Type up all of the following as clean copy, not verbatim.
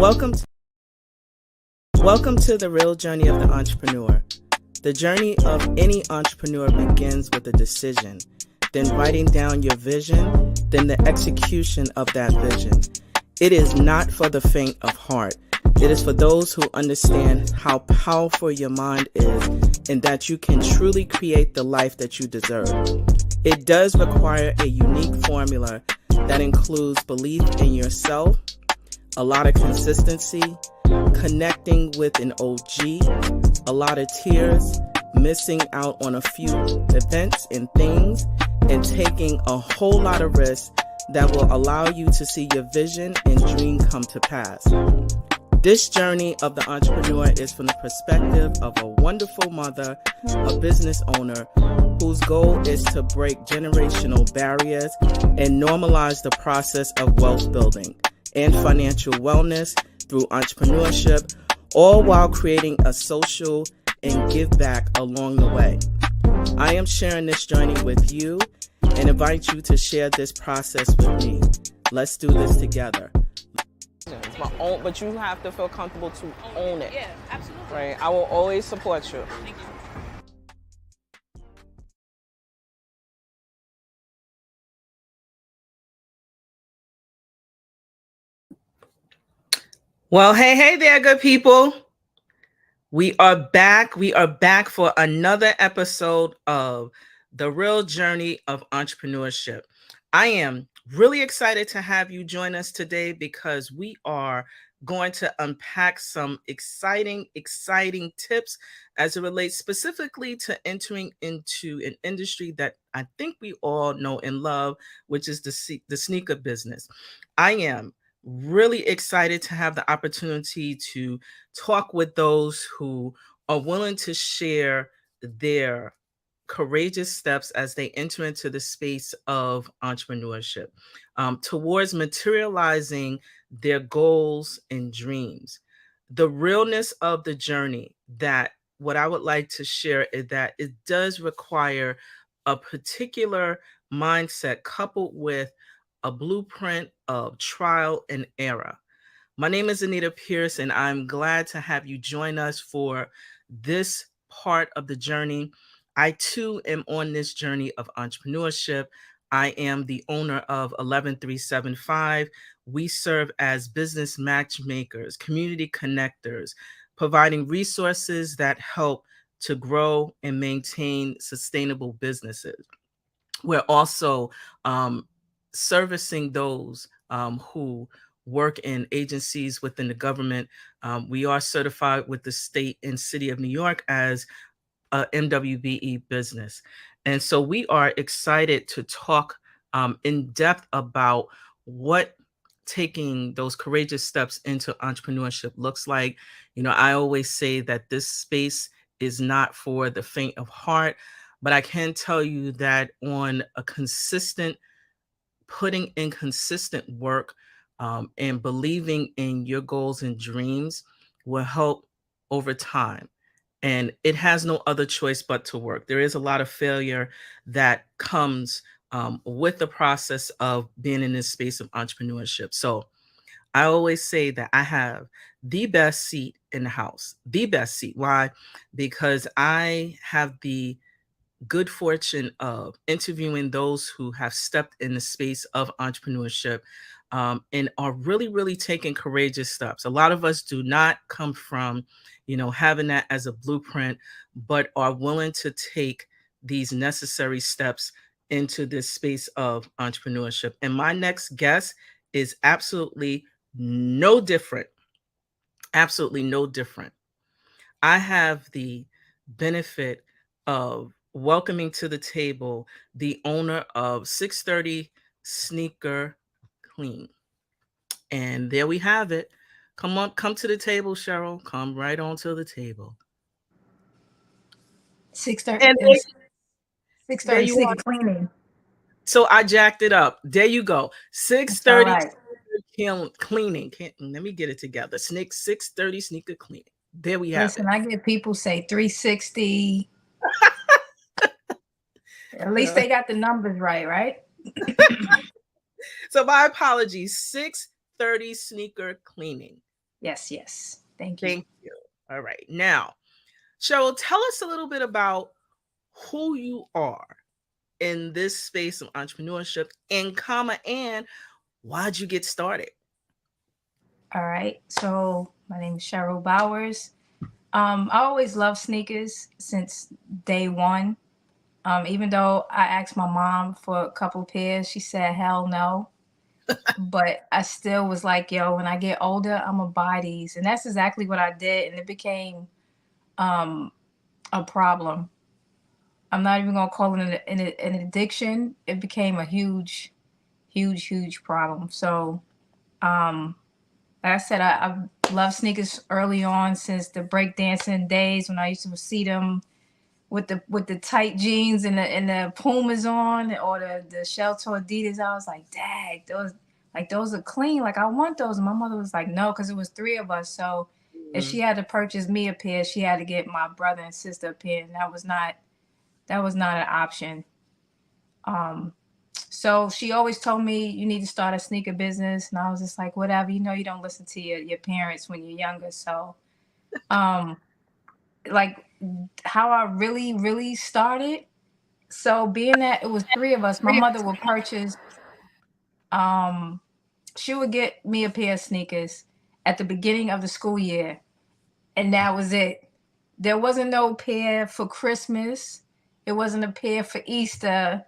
Welcome to the real journey of the entrepreneur. The journey of any entrepreneur begins with a decision, then writing down your vision, then the execution of that vision. It is not for the faint of heart. It is for those who understand how powerful your mind is and that you can truly create the life that you deserve. It does require a unique formula that includes belief in yourself, a lot of consistency, connecting with an OG, a lot of tears, missing out on a few events and things, and taking a whole lot of risks that will allow you to see your vision and dream come to pass. This journey of the entrepreneur is from the perspective of a wonderful mother, a business owner, whose goal is to break generational barriers and normalize the process of wealth building and financial wellness through entrepreneurship, all while creating a social and give back along the way. I am sharing this journey with you and invite you to share this process with me. Let's do this together. It's my own, but you have to feel comfortable to own it. Yeah, absolutely. Right? I will always support you. Thank you. Well, hey there, good people. We are back. We are back for another episode of The Real Journey of Entrepreneurship. I am really excited to have you join us today because we are going to unpack some exciting tips as it relates specifically to entering into an industry that I think we all know and love, which is the sneaker business. I am really excited to have the opportunity to talk with those who are willing to share their courageous steps as they enter into the space of entrepreneurship towards materializing their goals and dreams. The realness of the journey, that what I would like to share is that it does require a particular mindset coupled with a blueprint of trial and error. My name is Anita Pierce, and I'm glad to have you join us for this part of the journey. I too am on this journey of entrepreneurship. I am the owner of 11375. We serve as business matchmakers, community connectors, providing resources that help to grow and maintain sustainable businesses. We're also servicing those who work in agencies within the government. We are certified with the state and city of New York as a MWBE business. And so we are excited to talk in depth about what taking those courageous steps into entrepreneurship looks like. You know, I always say that this space is not for the faint of heart, but I can tell you that on a putting in consistent work and believing in your goals and dreams will help over time. And it has no other choice but to work. There is a lot of failure that comes with the process of being in this space of entrepreneurship. So I always say that I have the best seat in the house, the best seat. Why? Because I have the good fortune of interviewing those who have stepped in the space of entrepreneurship and are really taking courageous steps. A lot of us do not come from, having that as a blueprint, but are willing to take these necessary steps into this space of entrepreneurship. And my next guest is absolutely no different. Absolutely no different. I have the benefit of welcoming to the table the owner of 630 Sneaker Clean. And there we have it. Come to the table, Cheryl. Come right on to the table. 630 Sneaker Cleaning. So I jacked it up. There you go. 630 Cleaning. Let me get it together. 630 Sneaker Cleaning. There we have Listen, it. I get people say 360. At least they got the numbers right? So my apologies. 630 Sneaker Cleaning. Yes, yes. Thank you. Thank you. All right. Now, Cheryl, tell us a little bit about who you are in this space of entrepreneurship and why'd you get started? All right. So my name is Cheryl Bowers. I always loved sneakers since day one. Even though I asked my mom for a couple pairs, she said hell no. But I still was like, yo, when I get older, I'm gonna buy these. And that's exactly what I did. And it became um a problem. I'm not even gonna call it an addiction. It became a huge, huge, huge problem. So um like I said, I love sneakers early on since the breakdancing days when I used to see them with the tight jeans and the Pumas on or the shell toe Adidas. I was like, dang, those are clean. Like I want those. And my mother was like, no, because it was three of us. So if she had to purchase me a pair, she had to get my brother and sister a pair, and that was not an option. Um, so she always told me you need to start a sneaker business, and I was just like, whatever. You know, you don't listen to your parents when you're younger. So, um, like how I really, really started. So being that it was three of us, my mother would purchase. Um, she would get me a pair of sneakers at the beginning of the school year, and that was it. There wasn't no pair for Christmas. It wasn't a pair for Easter.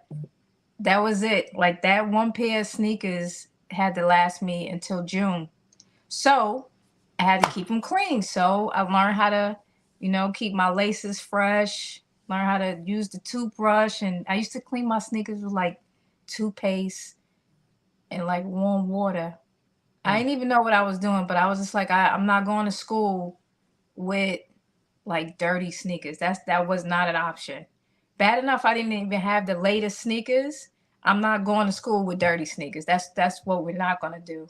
That was it. Like that one pair of sneakers had to last me until June. So I had to keep them clean. So I learned how to, keep my laces fresh, learn how to use the toothbrush. And I used to clean my sneakers with like toothpaste and like warm water. I didn't even know what I was doing, but I was just like, I'm not going to school with like dirty sneakers. That was not an option. Bad enough I didn't even have the latest sneakers. I'm not going to school with dirty sneakers. That's what we're not gonna do.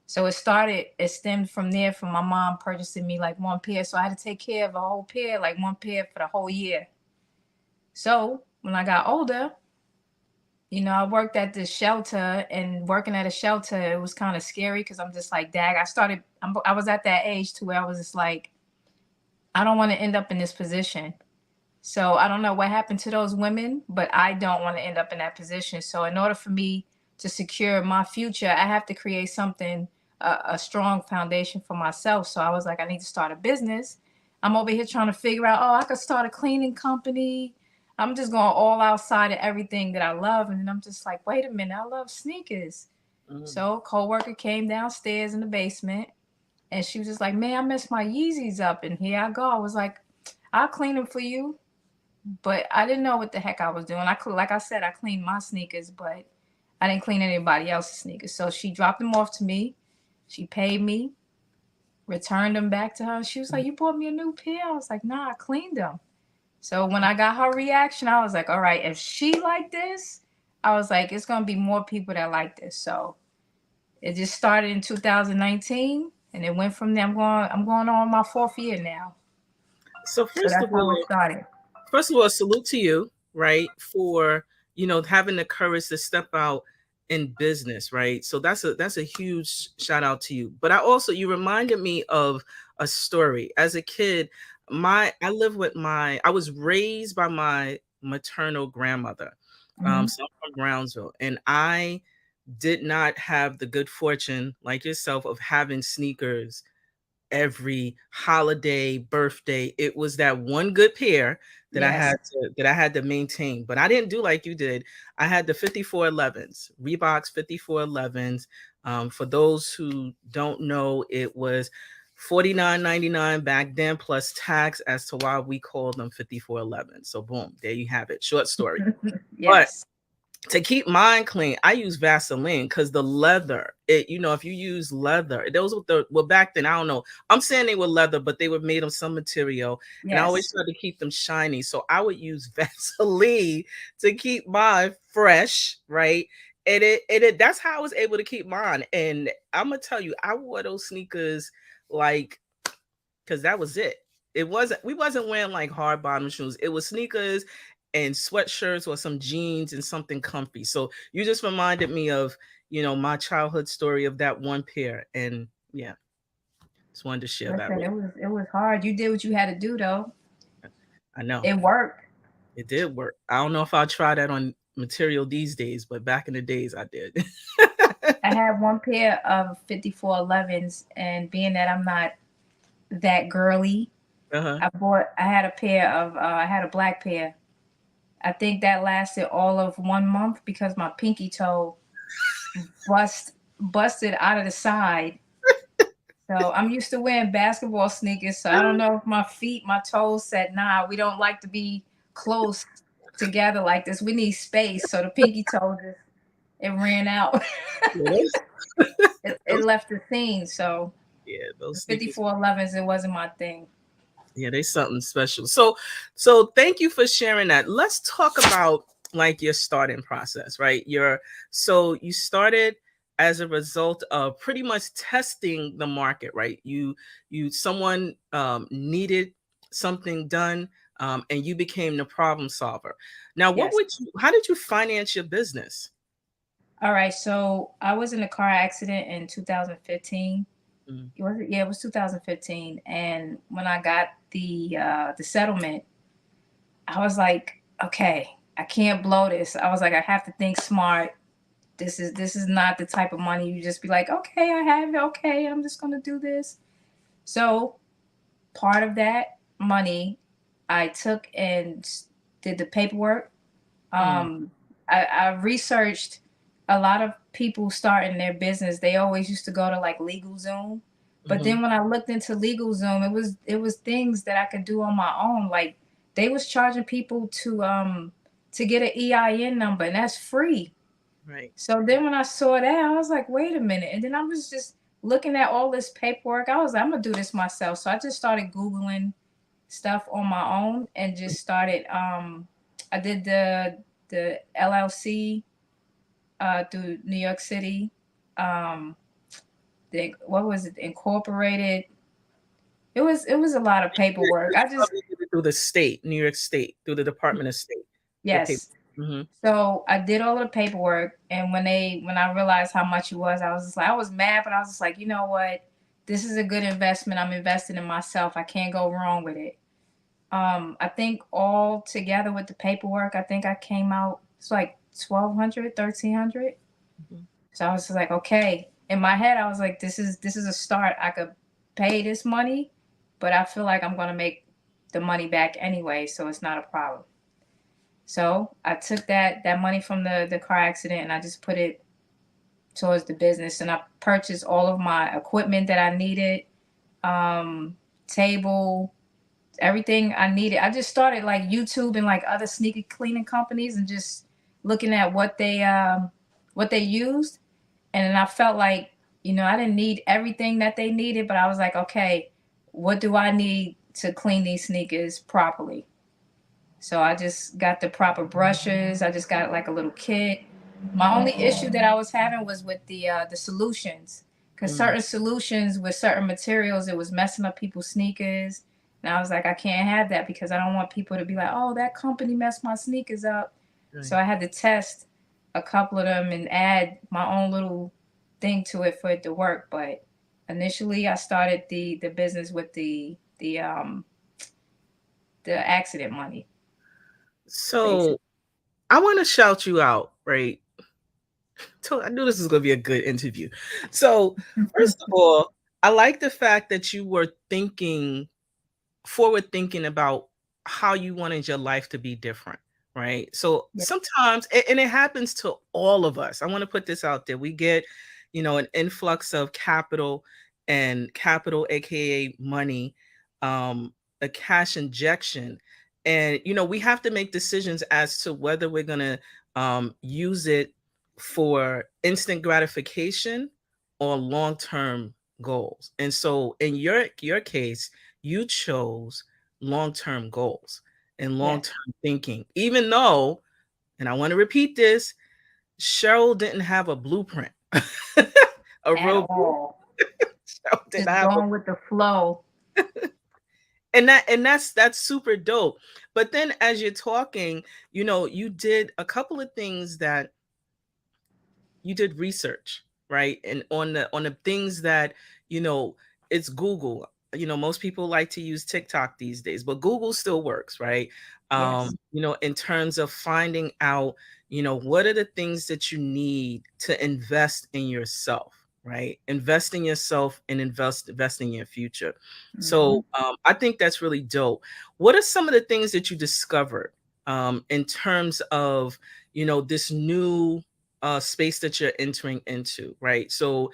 So it stemmed from there from my mom purchasing me like one pair. So I had to take care of a whole pair, like one pair for the whole year. So when I got older, I worked at this shelter, and working at a shelter, it was kind of scary because I'm just like, dag, I was at that age to where I was just like, I don't want to end up in this position. So I don't know what happened to those women, but I don't want to end up in that position. So in order for me to secure my future, I have to create something, a strong foundation for myself. So I was like, I need to start a business. I'm over here trying to figure out, oh, I could start a cleaning company. I'm just going all outside of everything that I love. And then I'm just like, wait a minute, I love sneakers. So a coworker came downstairs in the basement, and she was just like, man, I messed my Yeezys up. And here I go. I was like, I'll clean them for you. But I didn't know what the heck I was doing. Like I said, I cleaned my sneakers, but I didn't clean anybody else's sneakers. So she dropped them off to me. She paid me, returned them back to her. She was like, you bought me a new pair? I was like, nah, I cleaned them. So when I got her reaction, I was like, all right, if she like this, I was like, it's going to be more people that like this. So it just started in 2019, and it went from there. I'm going on my fourth year now. So So that's how it started. first of all, salute to you, right, for having the courage to step out in business, right? So that's a huge shout out to you. But you reminded me of a story. As a kid, I was raised by my maternal grandmother. So I'm from Brownsville, and I did not have the good fortune like yourself of having sneakers every holiday, birthday. It was that one good pair that Yes. I had to maintain. But I didn't do like you did. I had the 5411s, Reebok's 5411s. For those who don't know, it was $49.99 back then plus tax as to why we called them 5411. So boom, there you have it. Short story. But Yes. to keep mine clean, I use Vaseline because the leather, if you use leather, those were back then, I don't know. I'm saying they were leather, but they were made of some material. And I always Yes. tried to keep them shiny. So I would use Vaseline to keep mine fresh, right? And that's how I was able to keep mine. And I'm gonna tell you, I wore those sneakers like because that was it. We wasn't wearing like hard bottom shoes. It was sneakers and sweatshirts or some jeans and something comfy. So you just reminded me of, my childhood story of that one pair. And yeah. Just wanted to share that Listen, with it was hard. You did what you had to do though. you. I know It worked. it did work. I don't know if I'll try that on material these days, but back in the days I did. I had one pair of 5411s, and being that I'm not that girly, Uh-huh. I had a pair of I had a black pair. I think that lasted all of 1 month because my pinky toe busted out of the side. So I'm used to wearing basketball sneakers. So I don't know if my toes said, nah, we don't like to be close together like this. We need space. So the pinky toe just it ran out. Yeah, those, It those, left the scene. So yeah, the those sneakers. 5411s, it wasn't my thing. Yeah, they something special. So thank you for sharing that. Let's talk about like your starting process, right? So you started as a result of pretty much testing the market, right? Someone needed something done, and you became the problem solver. Now, Yes. how did you finance your business? All right. So I was in a car accident in 2015. Mm, It was 2015. And when I got the settlement, I was like, okay, I can't blow this. I was like, I have to think smart. This is not the type of money you just be like, okay, I have it. Okay, I'm just gonna do this. So part of that money I took and did the paperwork. mm, I researched a lot of people starting their business. They always used to go to like LegalZoom, but mhm, then when I looked into LegalZoom, it was things that I could do on my own. Like they was charging people to get an EIN number, and that's free. right. So then when I saw that, I was like, wait a minute. And then I was just looking at all this paperwork. I was like, I'm gonna do this myself. So I just started Googling stuff on my own and just started I did the LLC through New York City. Um what was it? Incorporated. It was a lot of paperwork. You I just probably did it through the state, New York State, through the Department of State. The paper. yes. Hmm. So I did all of the paperwork, and when I realized how much it was, I was mad, but I was just like, you know what, this is a good investment. I'm investing in myself. I can't go wrong with it. I think all together with the paperwork, I think I came out it's like 1,200, 1,300. Hmm. So I was just like, okay. In my head, I was like, this is a start. I could pay this money, but I feel like I'm gonna make the money back anyway, so it's not a problem. So I took that money from the car accident and I just put it towards the business, and I purchased all of my equipment that I needed, table, everything I needed. I just started like YouTube and like other sneaker cleaning companies and just looking at what they used, and then I felt like I didn't need everything that they needed, but I was like, okay, what do I need to clean these sneakers properly? So I just got the proper brushes. I just got like a little kit. My only issue that I was having was with the solutions, because Mm, certain solutions with certain materials, it was messing up people's sneakers. And I was like, I can't have that because I don't want people to be like, oh, that company messed my sneakers up. So right. I had to test a couple of them and add my own little thing to it for it to work. But initially, I started the business with the accident money, So basically. I want to shout you out, right? I knew this was going to be a good interview. So, first of all, I like the fact that you were forward thinking about how you wanted your life to be different, right? So Yeah. sometimes, and it happens to all of us. I want to put this out there. We get, an influx of capital, and capital, aka money, a cash injection, and we have to make decisions as to whether we're going to use it for instant gratification or long-term goals. And so in your case, you chose long-term goals and Yes. long-term thinking, even though, and I want to repeat this, Cheryl didn't have a blueprint. A At real blueprint. all. Cheryl didn't Just have a, going with the flow. and that's super dope. But then as you're talking, you did a couple of things that you did research, right? And on the things that, you know, it's Google. Most people like to use TikTok these days, but Google still works, right? Yes. In terms of finding out, what are the things that you need to invest in yourself, right? Invest in yourself and invest in your future. Mm-hmm. So I think that's really dope. What are some of the things that you discovered in terms of, this new space that you're entering into, right? So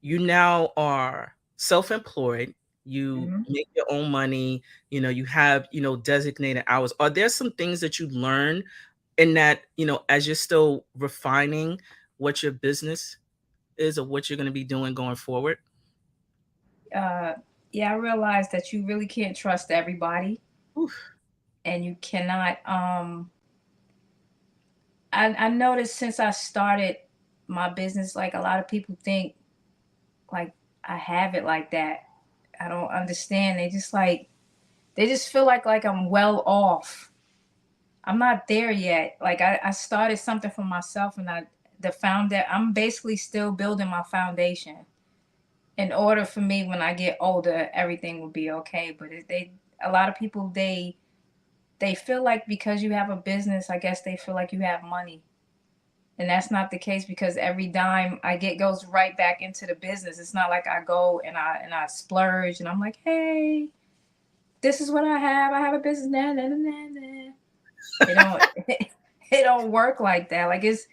you now are self-employed, you Mm-hmm. make your own money, you have, designated hours. Are there some things that you learn in that, as you're still refining what your business is or what you're going to be doing going forward? Uh, yeah, I realized that you really can't trust everybody, Oof. and you cannot. I noticed since I started my business, like a lot of people think like I have it like that. I don't understand. They just feel like I'm well off. I'm not there yet. Like I started something for myself, and I'm basically still building my foundation in order for me when I get older, everything will be okay. But a lot of people, they feel like because you have a business, I guess they feel like you have money. And that's not the case, because every dime I get goes right back into the business. It's not like I go and I splurge and I'm like, hey, this is what I have. I have a business. Nah, nah, nah, nah, nah. It don't it don't work like that. Like, it's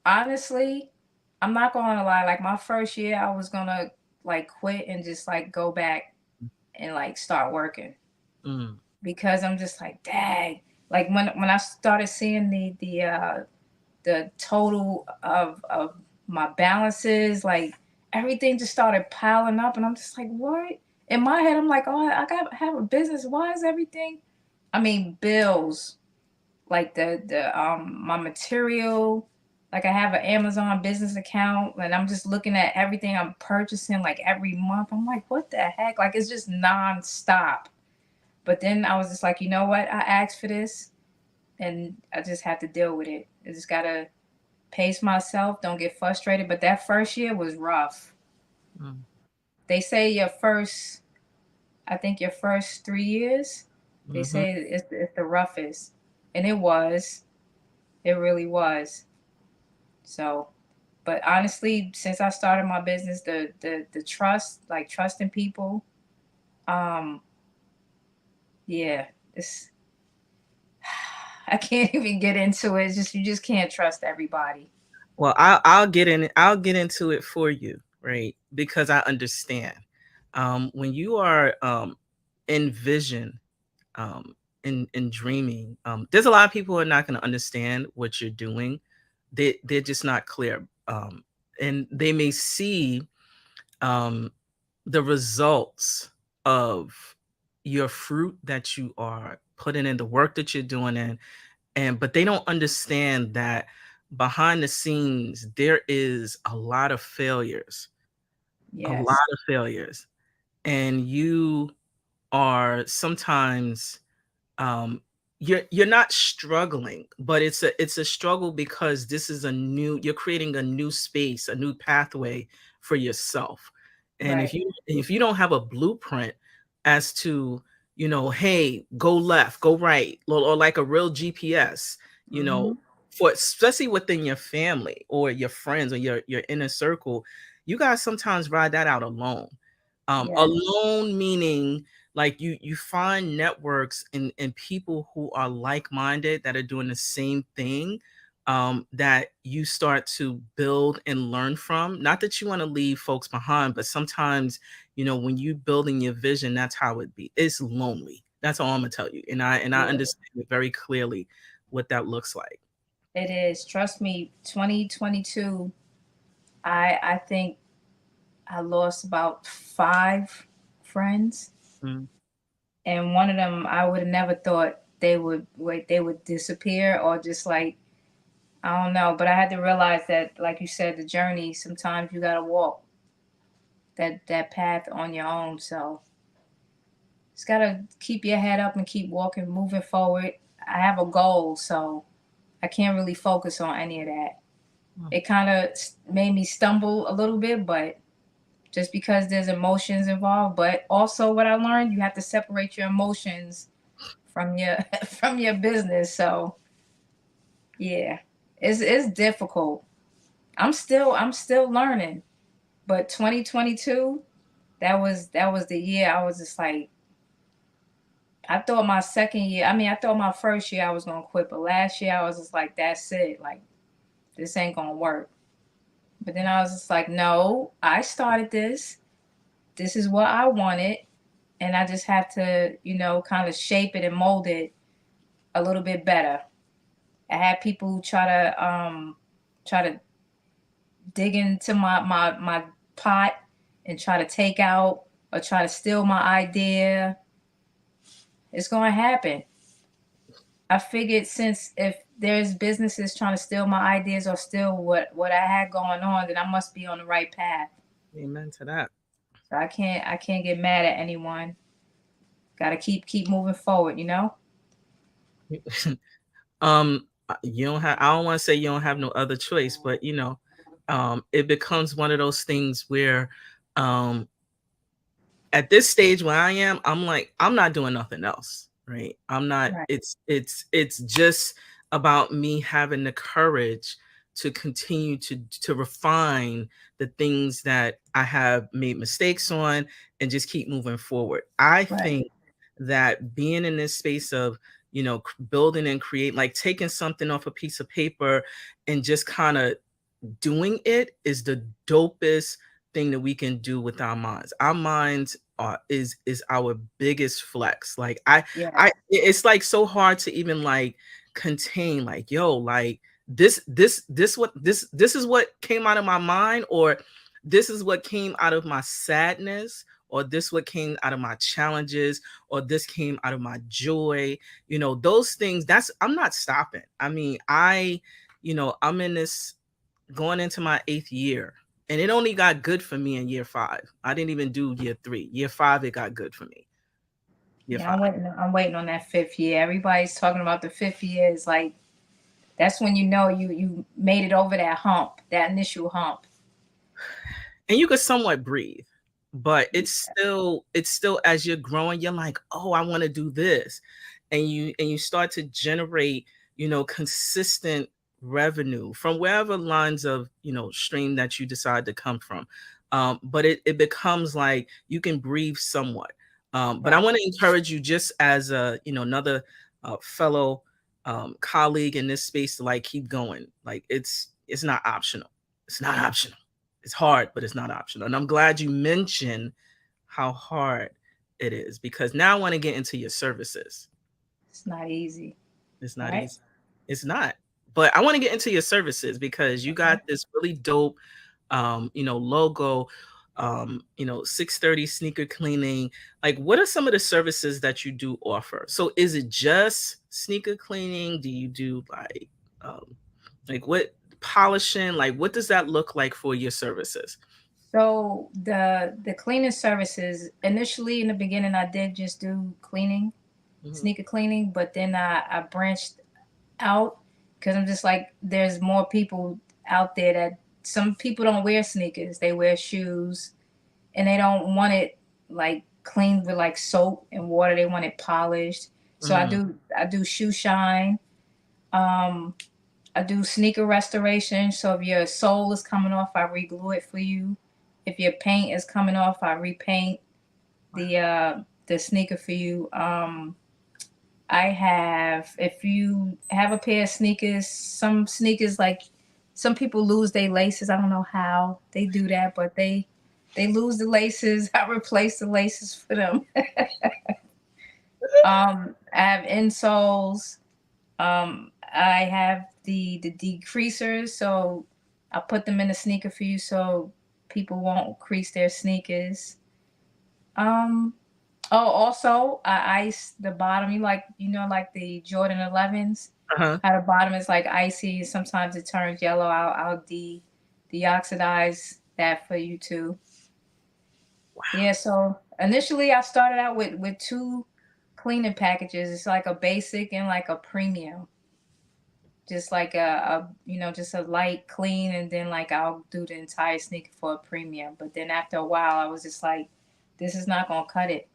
honestly, I'm not gonna lie. Like, my first year, I was gonna like quit and just like go back and like start working, Mm. because I'm just like, dang. Like, when I started seeing the total of my balances, like everything just started piling up, and I'm just like, what? In my head, I'm like, oh, I got to have a business. Why is everything? I mean, bills, like the my material. Like, I have an Amazon business account, and I'm just looking at everything I'm purchasing like every month. I'm like, what the heck? Like, it's just nonstop. But then I was just like, you know what? I asked for this, and I just have to deal with it. I just gotta pace myself, don't get frustrated. But that first year was rough. Mm. They say I think your first 3 years, they Mhm. say it's the roughest. And it was. It really was. So, but honestly, since I started my business, the trust, like trusting people, um, yeah, it's I can't even get into it. It's just, you just can't trust everybody. Well, I'll get into it for you, right? Because I understand. When you are in vision, in dreaming, there's a lot of people who are not going to understand what you're doing. They're just not clear. And they may see um the results of your fruit that you are putting in, the work that you're doing in, and but they don't understand that behind the scenes there is a lot of failures, a lot Yes. of failures, and you are sometimes um you're not struggling, but it's a struggle because this is a new you're creating a new space, a new pathway for yourself. And if Right. you don't have a blueprint as to, hey, go left, go right, or like a real GPS, you know Mm-hmm. for especially within your family or your friends or your inner circle, you guys sometimes ride that out alone. Yes. Alone meaning, like, you find networks and people who are like-minded, that are doing the same thing, that you start to build and learn from. Not that you want to leave folks behind, but sometimes, when you building your vision, that's how it be. It's lonely. That's all I'm gonna tell you. And I Yeah. understand it very clearly what that looks like. It is. Trust me, 2022, I think I lost about 5 friends, Mm. and one of them I would have never thought they would disappear, or just like, I don't know. But I had to realize that, like you said, the journey, sometimes you gotta walk that path on your own. So just gotta keep your head up and keep walking, moving forward. I have a goal, so I can't really focus on any of that. Mm. It kind of made me stumble a little bit, but just because there's emotions involved. But also what I learned, you have to separate your emotions from your from your business. So yeah, it's difficult. I'm still learning. But 2022, that was the year I was just like, I thought my second year, I mean, I thought my first year I was gonna quit, but last year I was just like, that's it. Like, this ain't gonna work. But then I was just like, no, I started this. This is what I wanted. And I just have to, kind of shape it and mold it a little bit better. I had people try to dig into my pot and try to take out or try to steal my idea. It's gonna happen. I figured since if there's businesses trying to steal my ideas or steal what I had going on, then I must be on the right path. Amen to that. So I can't get mad at anyone. Got to keep moving forward, you know? You don't have, I don't want to say you don't have no other choice, but it becomes one of those things where um at this stage where I am, I'm like, I'm not doing nothing else, right? I'm not, Right. it's just about me having the courage to continue to refine the things that I have made mistakes on and just keep moving forward. I Right. think that being in this space of, building and create, like taking something off a piece of paper and just kind of doing it is the dopest thing that we can do with our minds. Our minds is our biggest flex. Like Yes. it's like so hard to even like contain. Like yo, like this is what came out of my mind, or this is what came out of my sadness, or this what came out of my challenges, or this came out of my joy. Those things. That's I'm not stopping. I mean, I'm in this going into my 8th year, and it only got good for me in year 5. I didn't even do year 3. Year 5, it got good for me. Year Yeah, 5. I'm waiting on that fifth year. Everybody's talking about the fifth year. It's like that's when you know you made it over that hump, that initial hump. And you could somewhat breathe, but it's still as you're growing, you're like, oh, I want to do this. And you start to generate, consistent revenue from wherever lines of, stream that you decide to come from. But it becomes like you can breathe somewhat. But I Right. want to encourage you, just as a, another fellow colleague in this space, to like keep going. Like it's not optional. It's not optional. It's hard, but it's not optional. And I'm glad you mentioned how hard it is, because now I want to get into your services. It's not easy, It's not right? easy. It's not. But I want to get into your services because you Okay. got this really dope logo, 630 sneaker cleaning. Like, what are some of the services that you do offer? So is it just sneaker cleaning? Do you do like what polishing? Like, what does that look like for your services? So the cleaning services, initially in the beginning I did just do cleaning, Mhm. sneaker cleaning, but then I branched out because I'm just like there's more people out there that some people don't wear sneakers, they wear shoes and they don't want it like cleaned with like soap and water, they want it polished. So I Mm. do I do shoe shine. Um I do sneaker restoration. So if your sole is coming off, I reglue it for you. If your paint is coming off, I repaint the sneaker for you. I have if you have a pair of sneakers, some sneakers like some people lose their laces. I don't know how they do that, but they lose the laces. I replace the laces for them. I have insoles. I have the decreasers, so I put them in the sneaker for you so people won't crease their sneakers. Um, oh, also I ice the bottom. Like the Jordan 11s. Uh-huh. How the bottom is like icy. Sometimes it turns yellow. I'll deoxidize that for you too. Yeah. So initially I started out with two cleaning packages. It's like a basic and like a premium. just like just a light clean, and then like I'll do the entire sneaker for a premium. But then after a while, I was just like, this is not gonna cut it.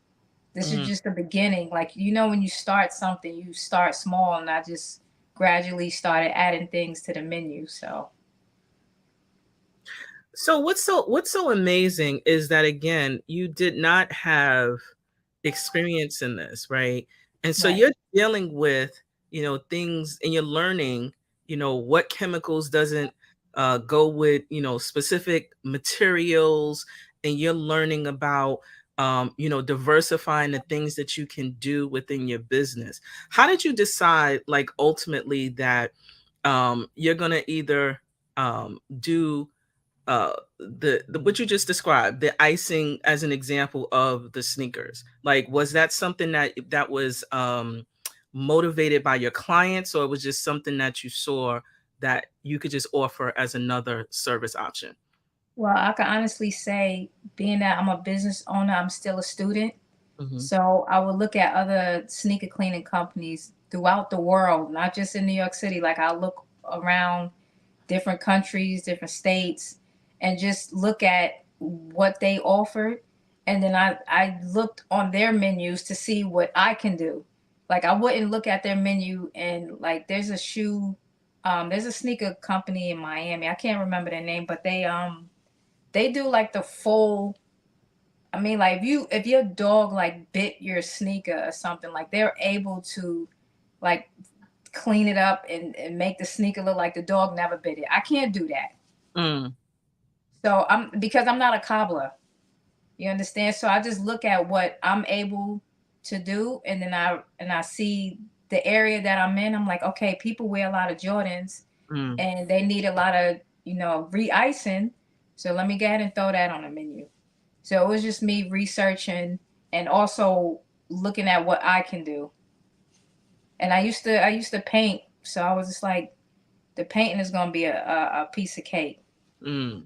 This is Mm. just the beginning. Like, when you start something, you start small, and I just gradually started adding things to the menu. So So what's so amazing is that again, you did not have experience in this, right? And so right. you're dealing with, things and you're learning, what chemicals doesn't go with, specific materials, and you're learning about diversifying the things that you can do within your business. How did you decide like ultimately that you're gonna either do the what you just described, the icing as an example of the sneakers? Like, was that something that was motivated by your clients, or it was just something that you saw that you could just offer as another service option? Well, I can honestly say, being that I'm a business owner, I'm still a student. Hmm. So I would look at other sneaker cleaning companies throughout the world, not just in New York City. Like, I look around different countries, different states, and just look at what they offered. And then I looked on their menus to see what I can do. Like, I wouldn't look at their menu and, like, there's a sneaker company in Miami. I can't remember their name, but they do like the full. I mean, like, if your dog like bit your sneaker or something, like, they're able to like clean it up and make the sneaker look like the dog never bit it. I can't do that. Mm, So because I'm not a cobbler. You understand? So I just look at what I'm able to do, and then I see the area that I'm in. I'm like, okay, people wear a lot of Jordans, mm. and they need a lot of re-icing. So let me go ahead and throw that on the menu. So it was just me researching and also looking at what I can do. And I used to paint, so I was just like, the painting is gonna be a piece of cake. Mm.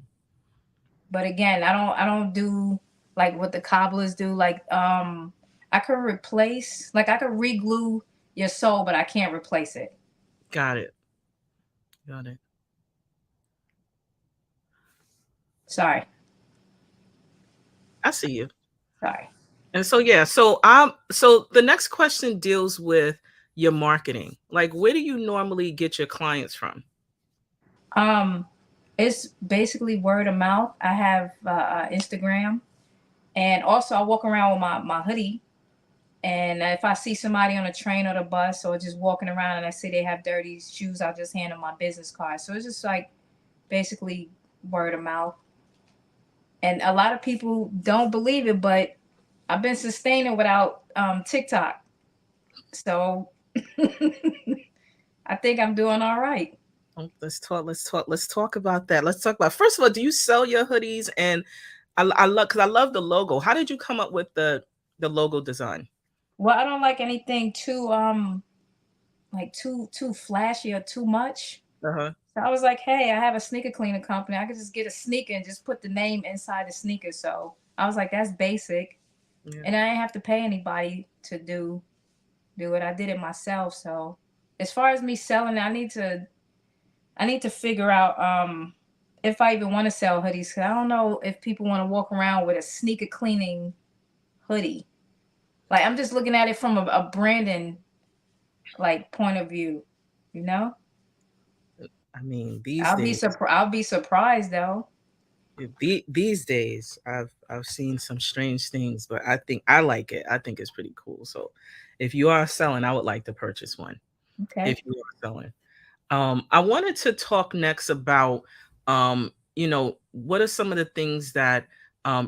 But again, I don't do like what the cobblers do. Like, I could reglue your soul, but I can't replace it. Got it. Got it. Sorry, I see you. sorry. And so yeah, so the next question deals with your marketing. Like, where do you normally get your clients from? Um, it's basically word of mouth. I have Instagram, and also I walk around with my hoodie. And if I see somebody on a train or the bus or just walking around and I see they have dirty shoes, I'll just hand them my business card. So it's just like basically word of mouth. And a lot of people don't believe it, but I've been sustaining without TikTok. So I think I'm doing all right. Oh, let's talk about that. Let's talk about, first of all, do you sell your hoodies? And I love, because I love the logo. How did you come up with the logo design? Well, I don't like anything too like too flashy or too much. Uh-huh. So I was like, hey, I have a sneaker cleaner company. I could just get a sneaker and just put the name inside the sneaker. So I was like, that's basic. Yeah. And I didn't have to pay anybody to do it. I did it myself. So as far as me selling, I need to figure out if I even want to sell hoodies. Cause I don't know if people want to walk around with a sneaker cleaning hoodie. Like, I'm just looking at it from a branding like point of view, you know? I mean, these days, I'll be surprised though. these days, I've seen some strange things, but I think I like it. I think it's pretty cool. So, if you are selling, I would like to purchase one. Okay. If you are selling, I wanted to talk next about, what are some of the things that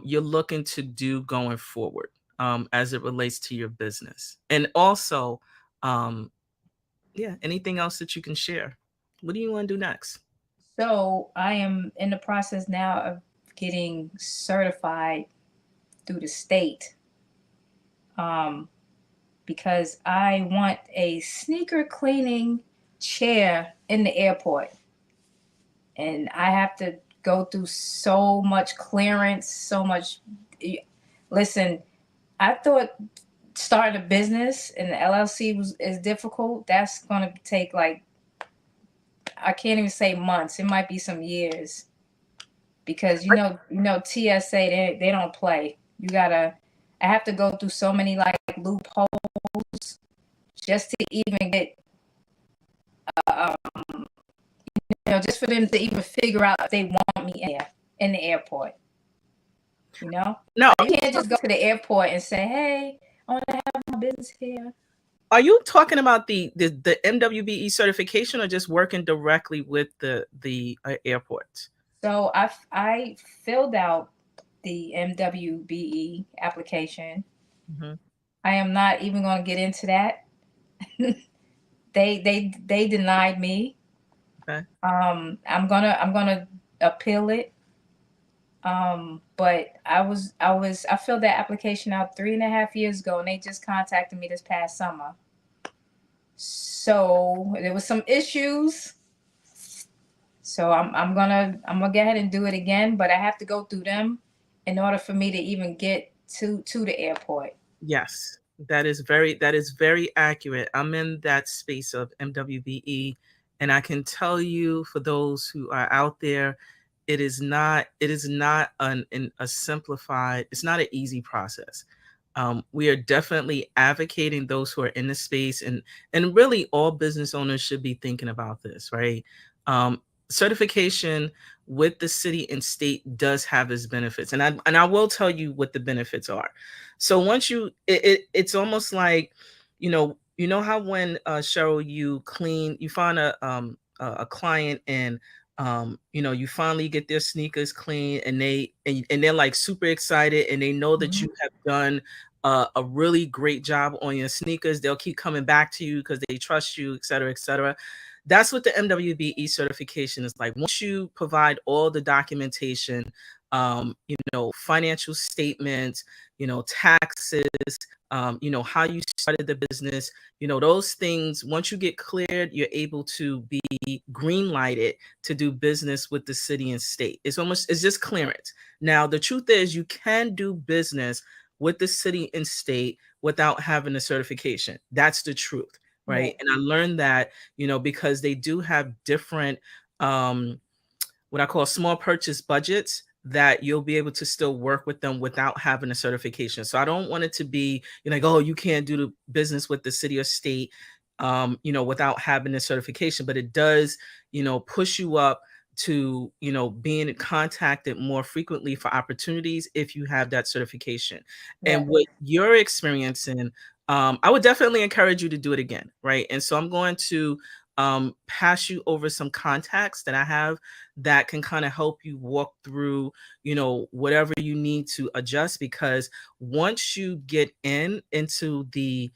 you're looking to do going forward, as it relates to your business, and also, um, yeah, anything else that you can share. What do you want to do next? So I am in the process now of getting certified through the state, um, because I want a sneaker cleaning chair in the airport. And I have to go through so much clearance, so much. Listen, I thought starting a business in the LLC is difficult. That's going to take like I can't even say months. It might be some years because TSA they don't play. I have to go through so many like loopholes just to even get just for them to even figure out if they want me in the airport. No, you can't just go to the airport and say, "Hey, I want to have my business here." Are you talking about the MWBE certification or just working directly with the airports? So I filled out the MWBE application. Mm-hmm. I am not even going to get into that. They denied me. Okay. I'm gonna appeal it. But I filled that application out 3.5 years ago, and they just contacted me this past summer. So there was some issues. So I'm gonna go ahead and do it again, but I have to go through them in order for me to even get to the airport. Yes, that is very accurate. I'm in that space of MWBE, and I can tell you, for those who are out there, it is not a simplified. It's not an easy process. We are definitely advocating those who are in the space, and really all business owners should be thinking about this, right? Certification with the city and state does have its benefits, and I will tell you what the benefits are. So once it's almost like, how when Cheryl, you find a client, and you finally get their sneakers clean, and they're like super excited, and they know that you have done a really great job on your sneakers. They'll keep coming back to you because they trust you, et cetera, et cetera. That's what the MWBE certification is like. Once you provide all the documentation, financial statements, taxes, how you started the business, those things, once you get cleared, you're able to be green lighted to do business with the city and state. It's just clearance. Now, the truth is you can do business with the city and state without having a certification. That's the truth. Right. And I learned that, because they do have different, what I call small purchase budgets, that you'll be able to still work with them without having a certification. So I don't want it to be like, oh, you can't do the business with the city or state, without having a certification, but it does, push you up to, being contacted more frequently for opportunities if you have that certification. And what you're experiencing, I would definitely encourage you to do it again, right? And so I'm going to pass you over some contacts that I have that can kind of help you walk through, whatever you need to adjust, because once you get into the,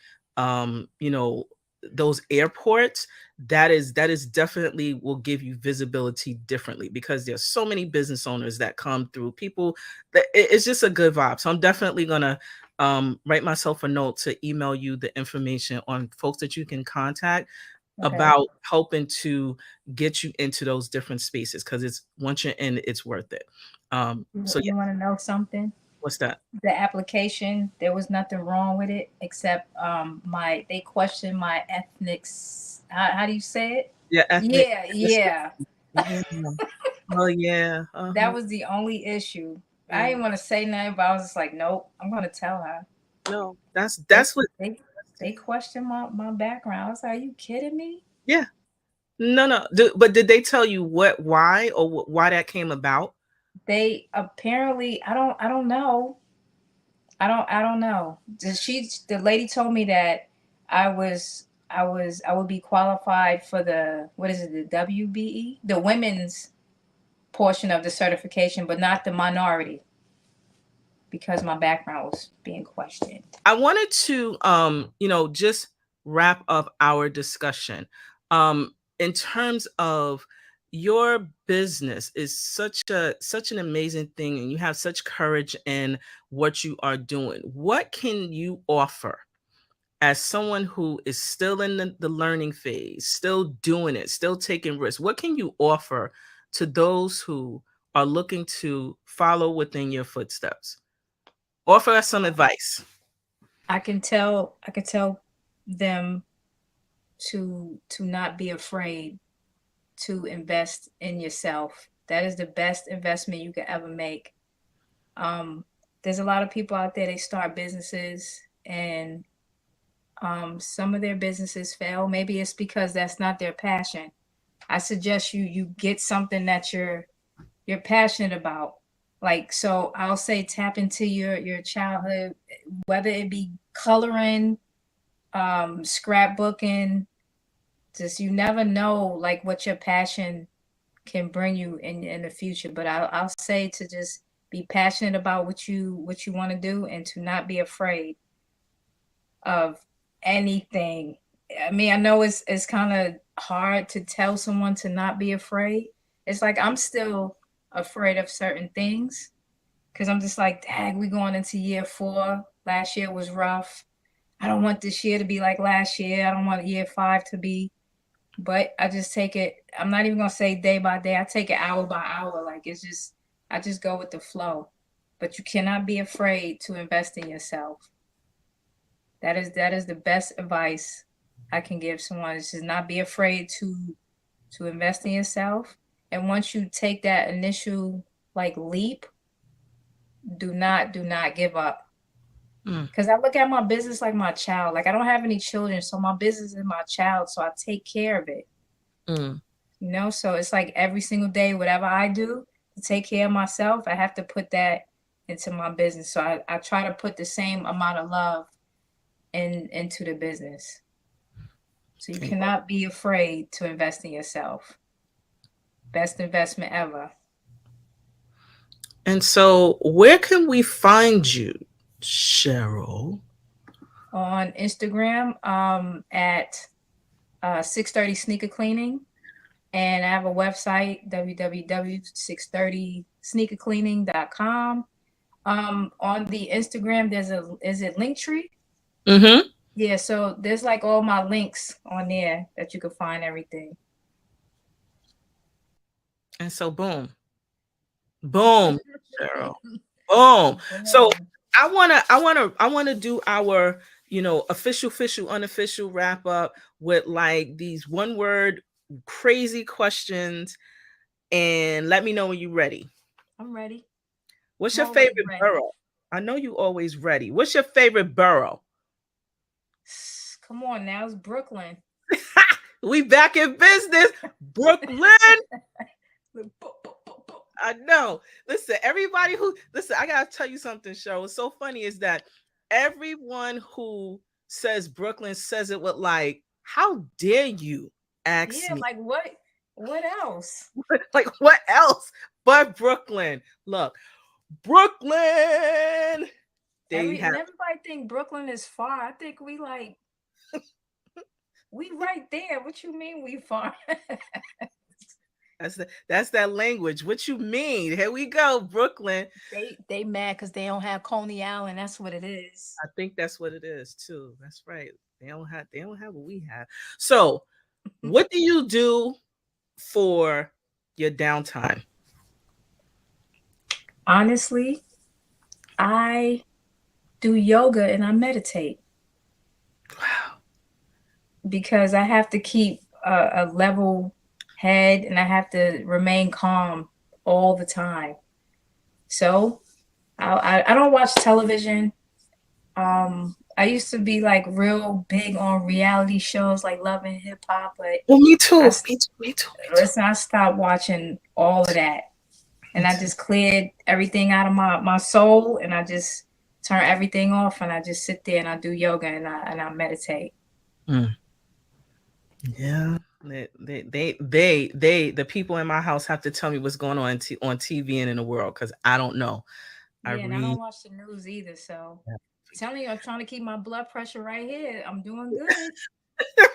those airports, that is definitely will give you visibility differently, because there's so many business owners that come through, people that it's just a good vibe. So I'm definitely gonna write myself a note to email you the information on folks that you can contact about helping to get you into those different spaces, because it's once you're in, it's worth it. So You want to know something? What's that? The application, there was nothing wrong with it except they questioned my ethnics. How do you say it? Yeah, ethnic. Yeah. Oh yeah. That was the only issue. I didn't want to say nothing, but I was just like, nope, I'm gonna tell her. No, that's what they questioned my background. I was like, are you kidding me? Yeah. No. But did they tell you why why that came about? They apparently, I don't know. I don't know. The lady told me that I would be qualified for the, what is it, the WBE, the women's portion of the certification, but not the minority, because my background was being questioned. I wanted to just wrap up our discussion. In terms of your business is such an amazing thing, and you have such courage in what you are doing. What can you offer as someone who is still in the learning phase, still doing it, still taking risks? What can you offer to those who are looking to follow within your footsteps? Offer us some advice. I can tell them to not be afraid to invest in yourself. That is the best investment you could ever make. There's a lot of people out there, they start businesses and some of their businesses fail. Maybe it's because that's not their passion. I suggest you get something that you're passionate about. Like, so I'll say tap into your childhood, whether it be coloring, scrapbooking. Just, you never know like what your passion can bring you in the future. But I'll say to just be passionate about what you want to do, and to not be afraid of anything. I mean, I know it's kind of hard to tell someone to not be afraid. It's like I'm still afraid of certain things because I'm just like, dang, we going into year 4. Last year was rough. I don't want this year to be like last year. I don't want year 5 to be. But I just take it. I'm not even gonna say day by day. I take it hour by hour. Like, it's just, I just go with the flow. But you cannot be afraid to invest in yourself. That is the best advice I can give someone, is just not be afraid to invest in yourself. And once you take that initial like leap, do not give up. Because I look at my business like my child. Like, I don't have any children, so my business is my child, so I take care of it. You know, so it's like every single day, whatever I do to take care of myself, I have to put that into my business. So I try to put the same amount of love into the business. So you cannot be afraid to invest in yourself. Best investment ever. And so where can we find you, Cheryl? On Instagram, at 630 Sneaker Cleaning. And I have a website, www.630sneakercleaning.com. On the Instagram, is it Linktree? Mm-hmm. Yeah, so there's like all my links on there that you can find everything. And so boom, Cheryl, boom. So I wanna do our, official, unofficial wrap up with like these one word crazy questions, and let me know when you're ready. I'm ready. What's I'm your always favorite ready. borough? I know you always ready. What's your favorite borough? Come on now, it's Brooklyn. We back in business, Brooklyn. I know. Listen, I gotta tell you something, Cheryl. What's so funny is that everyone who says Brooklyn says it with like, how dare you ask Yeah, me? like what else? Like, what else but Brooklyn? Look, Brooklyn. They have Everybody think Brooklyn is far. I think we right there. What you mean we far? that's that language. What you mean? Here we go, Brooklyn. They mad because they don't have Coney Island. That's what it is. I think that's what it is too. That's right. They don't have what we have. So, what do you do for your downtime? Honestly, I do yoga and I meditate Wow. because I have to keep a level head and I have to remain calm all the time. So I don't watch television. I used to be like real big on reality shows like Love and Hip Hop, but Well, me too. I Me too. listen. I stopped watching all of that, and I just cleared everything out of my soul, and I just turn everything off, and I just sit there and I do yoga and I meditate. Mm. Yeah. The people in my house have to tell me what's going on TV and in the world because I don't know. I Yeah, and I read. don't watch the news either. So, I'm telling you, I'm trying to keep my blood pressure right here. I'm doing good.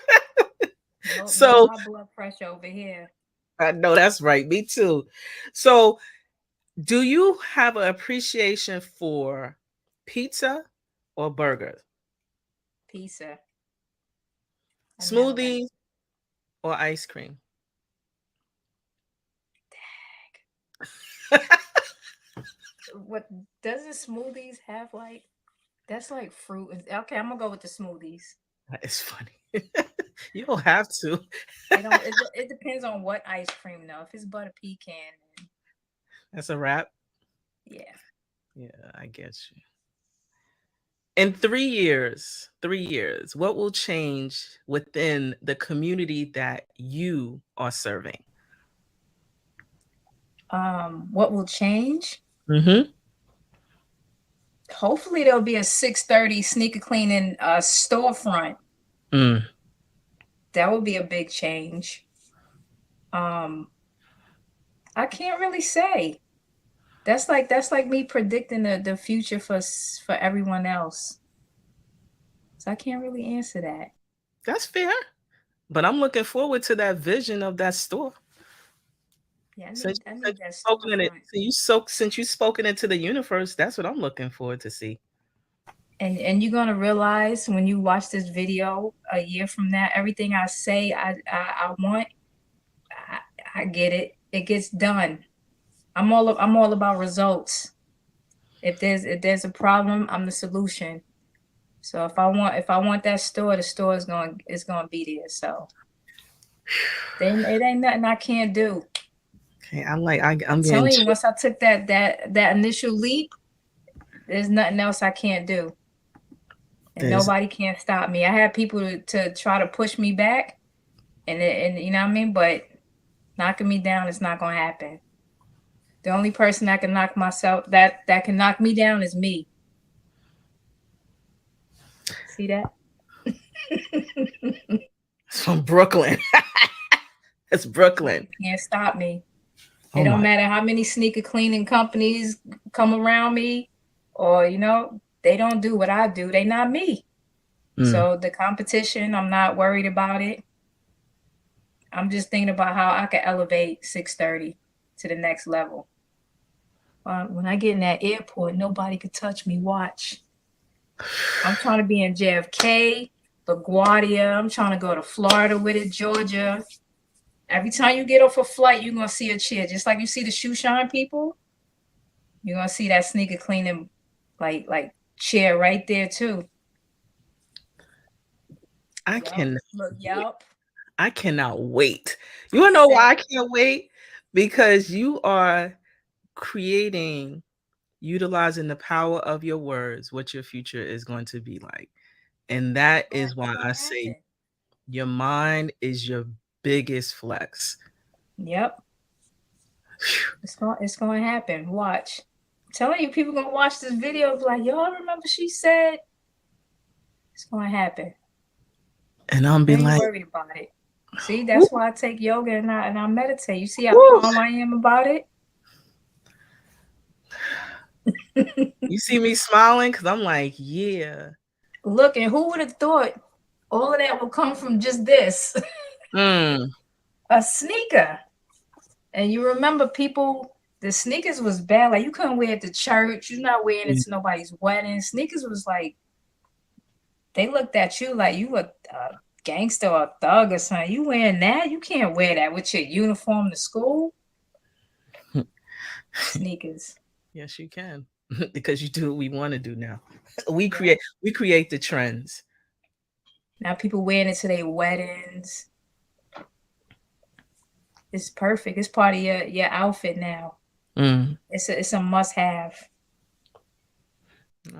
No So high blood pressure over here. I know that's right. Me too. So, do you have an appreciation for pizza or burgers, Pizza. I never like. smoothies or ice cream? What doesn't smoothies have like? That's like fruit. Okay, I'm gonna go with the smoothies. That is funny. You don't have to. It don't. It depends on what ice cream though. If it's butter pecan, then That's a wrap. yeah. Yeah, I get you. In 3 years, what will change within the community that you are serving? What will change? Mm-hmm. Hopefully, there'll be a 6:30 sneaker cleaning storefront. Mm. That would be a big change. Um, I can't really say. That's like me predicting the future for everyone else. So I can't really answer that. That's fair. But I'm looking forward to that vision of that store. Yeah, I need Since that you've spoken in it, storefront. since you've spoken into the universe, that's what I'm looking forward to see. And you're gonna realize when you watch this video a year from now, everything I say I want, I get it. It gets done. I'm all about results. If there's a problem, I'm the solution. So if I want that store, the store is gonna be there. So then it ain't nothing I can't do. Okay, I'm I'm getting telling you, once I took that initial leap, there's nothing else I can't do. And there's nobody can stop me. I had people to try to push me back, and you know what I mean. But knocking me down is not gonna happen. The only person that can knock me down is me. See that? from Brooklyn. It's Brooklyn. You can't stop me. Oh It don't my. matter how many sneaker cleaning companies come around me, or they don't do what I do. They not me. Mm. So the competition, I'm not worried about it. I'm just thinking about how I can elevate 6:30 to the next level. When I get in that airport, nobody could touch me. Watch. I'm trying to be in JFK, LaGuardia. I'm trying to go to Florida with it, Georgia. Every time you get off a flight, you're going to see a chair. Just like you see the shoe shine people, you're going to see that sneaker cleaning like chair right there too. I Yep. can Look, yep. I cannot wait. You wanna know why I can't wait? Because you are creating, utilizing the power of your words, what your future is going to be like. And that is It's why going I to say happen. your mind is your biggest flex. Yep. It's going to happen. Watch. I'm telling you, people going to watch this video and be like, yo, I remember she said it's going to happen. And I'm I be ain't like, worried about it. See, woo, that's why I take yoga and I meditate. You see how woo. calm I am about it? You see me smiling because I'm like, yeah. Look, and who would have thought all of that will come from just this? Mm. A sneaker. And you remember the sneakers was bad. Like you couldn't wear it to church. You're not wearing it to nobody's wedding. Sneakers was like, they looked at you like you a gangster or a thug or something. You wearing that? You can't wear that with your uniform to school. Sneakers. Yes, you can. Because you do what we want to do now. We Yeah. create the trends. Now people wearing it to their weddings. It's perfect. It's part of your outfit now. Mm. It's a must have.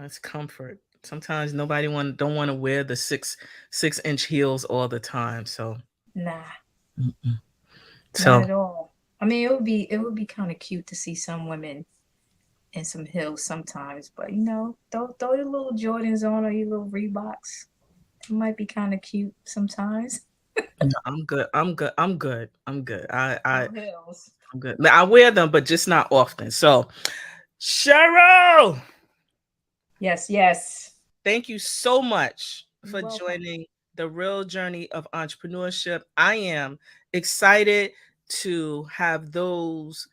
It's comfort. Sometimes nobody don't want to wear the 6-inch heels all the time. So Nah, mm-mm. not So at all. I mean, it would be kind of cute to see some women in some heels sometimes, but throw your little Jordans on or your little Reeboks. It might be kind of cute sometimes. no, I'm good. I'm good. I'm good. I'm good. No heels. I'm good. Now, I wear them, but just not often. So, Cheryl, Yes, yes. thank you so much You're for welcome. joining the real journey of entrepreneurship. I am excited to have those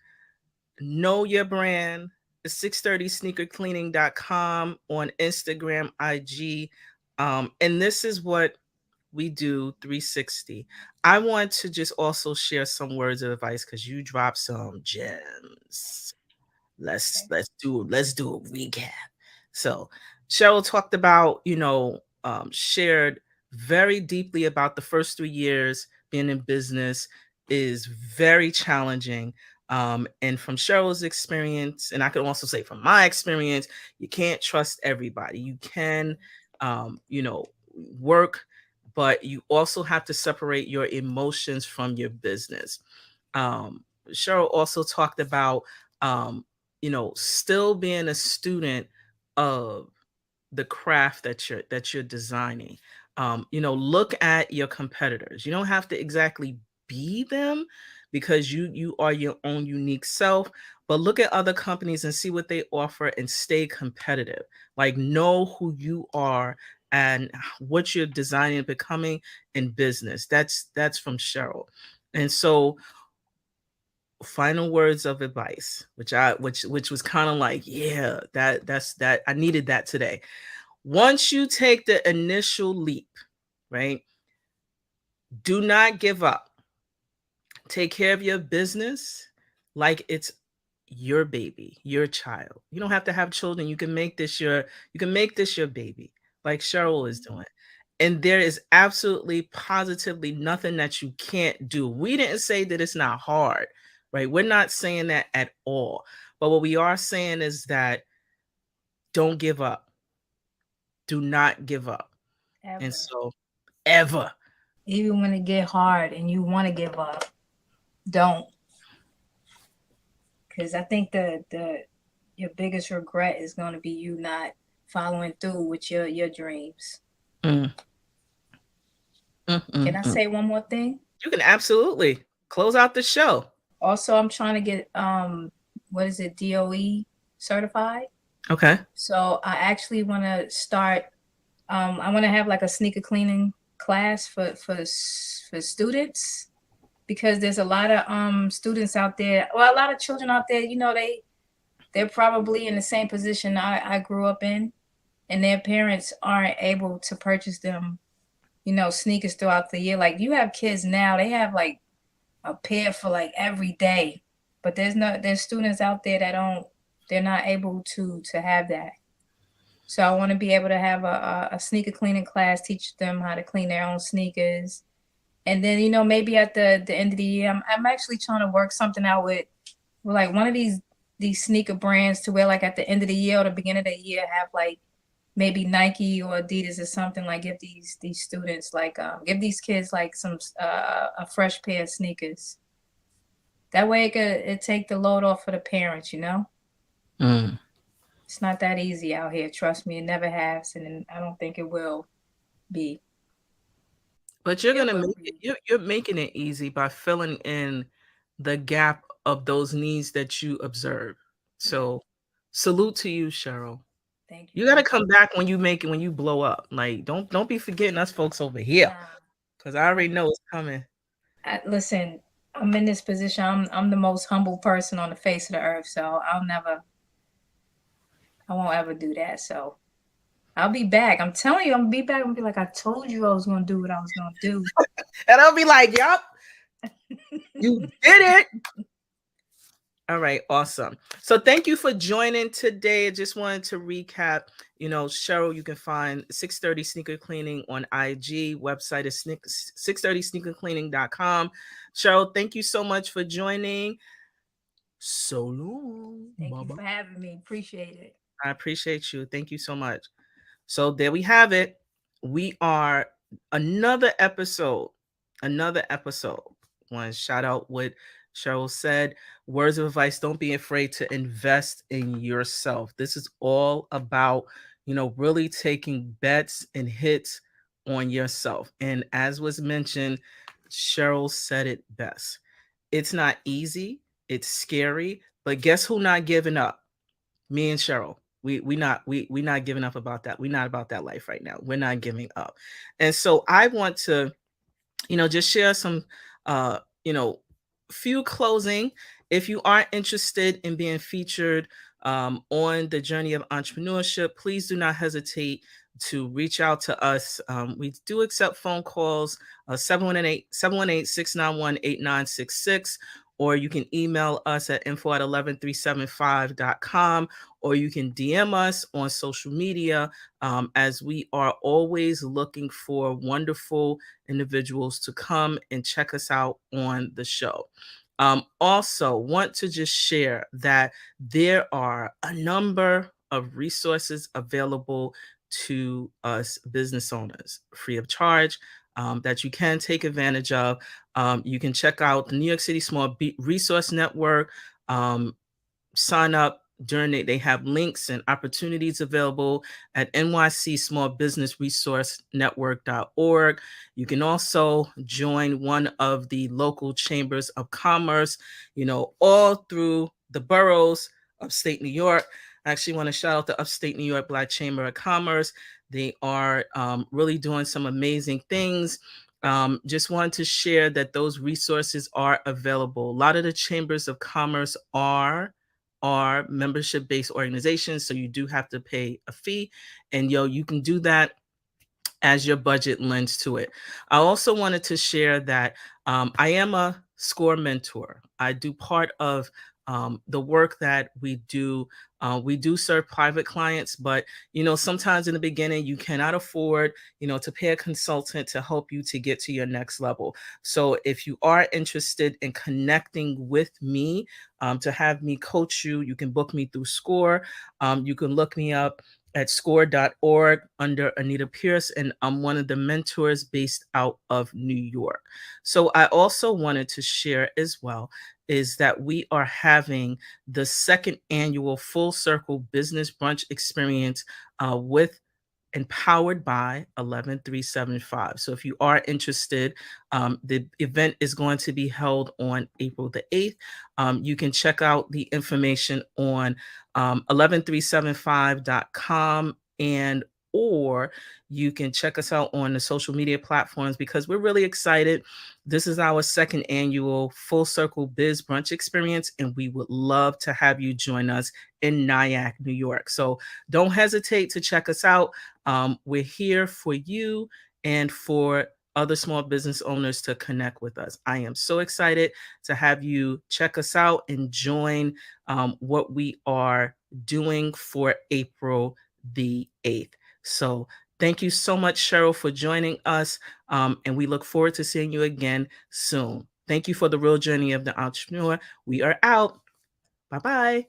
know your brand, the 630sneakercleaning.com on Instagram, IG. And this is what we do 360. I want to just also share some words of advice because you dropped some gems. Let's Okay. let's do a recap. So Cheryl talked about shared very deeply about the first 3 years being in business is very challenging. And from Cheryl's experience, and I can also say from my experience, you can't trust everybody. You can, work, but you also have to separate your emotions from your business. Cheryl also talked about, still being a student of the craft that you're designing. Look at your competitors. You don't have to exactly be them, because you are your own unique self, but look at other companies and see what they offer and stay competitive. Like, know who you are and what you're designing and becoming in business. That's from Cheryl. And so, final words of advice, which was kind of like, yeah, that I needed that today. Once you take the initial leap, right? Do not give up. Take care of your business like it's your baby, your child. You don't have to have children. You can make this your baby, like Cheryl is doing. And there is absolutely positively nothing that you can't do. We didn't say that it's not hard, right? We're not saying that at all. But what we are saying is that don't give up. Do not give up. And Ever. so, ever. Even when it get hard and you want to give up, don't. Because I think the your biggest regret is going to be you not following through with your dreams. Mm, Can I mm. say one more thing? You can absolutely close out the show. Also, I'm trying to get what is it, DOE certified. Okay. So I actually want to start. I want to have like a sneaker cleaning class for students, because there's a lot of students out there, well, a lot of children out there. They're probably in the same position I grew up in, and their parents aren't able to purchase them, sneakers throughout the year. Like, you have kids now, they have like a pair for like every day, but there's students out there they're not able to have that. So I want to be able to have a sneaker cleaning class, teach them how to clean their own sneakers. And then, maybe at the end of the year, I'm actually trying to work something out with like one of these sneaker brands, to where like at the end of the year or the beginning of the year, have like maybe Nike or Adidas or something, like give these students, like give these kids like some a fresh pair of sneakers. That way it take the load off for the parents. Mm. It's not that easy out here. Trust me, it never has, and I don't think it will be. But you're It gonna will make it. be. You're making it easy by filling in the gap of those needs that you observe. Yeah. So, salute to you, Cheryl. Thank you. You got to Thank you. come back when you blow up. Like, don't be forgetting us folks over here, Nah. because I already know it's coming. Listen, I'm in this position. I'm the most humble person on the face of the earth. So I won't ever do that. So I'll be back. I'm telling you, I'm gonna be back and be like, I told you I was gonna do what I was gonna do. And I'll be like, "Yup, you did it." All right, awesome. So thank you for joining today. I just wanted to recap. Cheryl, you can find 630 Sneaker Cleaning on IG. Website is 630sneakercleaning.com. Cheryl, thank you so much for joining. So long. Thank you Bye-bye. for having me. Appreciate it. I appreciate you. Thank you so much. So there we have it. We are another episode. Another episode. Want to shout out what Cheryl said. Words of advice: don't be afraid to invest in yourself. This is all about, really taking bets and hits on yourself. And as was mentioned, Cheryl said it best. It's not easy, it's scary, but guess who not giving up? Me and Cheryl. We not giving up about that. We're not about that life right now. We're not giving up. And so I want to, just share some you know, few closing. If you are interested in being featured on the journey of entrepreneurship, please do not hesitate to reach out to us. We do accept phone calls, 718-691-8966, or you can email us at info@11375.com, or you can DM us on social media, as we are always looking for wonderful individuals to come and check us out on the show. Also, want to just share that there are a number of resources available to us business owners free of charge, that you can take advantage of. You can check out the New York City Small Resource Network. Sign up during it. They have links and opportunities available at nycsmallbusinessresourcenetwork.org. You can also join one of the local chambers of commerce, all through the boroughs of upstate New York. I actually want to shout out the Upstate New York Black Chamber of Commerce. They are really doing some amazing things. Just wanted to share that those resources are available. A lot of the chambers of commerce are membership-based organizations, so you do have to pay a fee, and you can do that as your budget lends to it. I also wanted to share that I am a SCORE mentor. I do part of the work that we do. We do serve private clients, but sometimes in the beginning you cannot afford to pay a consultant to help you to get to your next level. So if you are interested in connecting with me to have me coach you, you can book me through SCORE. You can look me up at score.org under Anita Pierce, and I'm one of the mentors based out of New York. So I also wanted to share as well is that we are having the second annual Full Circle Business Brunch Experience with Empowered by 11375. So if you are interested, the event is going to be held on April the 8th. You can check out the information on 11375.com, or you can check us out on the social media platforms, because we're really excited. This is our second annual Full Circle Biz Brunch Experience, and we would love to have you join us in Nyack, New York. So don't hesitate to check us out. We're here for you and for other small business owners to connect with us. I am so excited to have you check us out and join what we are doing for April the 8th. So thank you so much, Cheryl, for joining us. And we look forward to seeing you again soon. Thank you for the real journey of the entrepreneur. We are out. Bye-bye.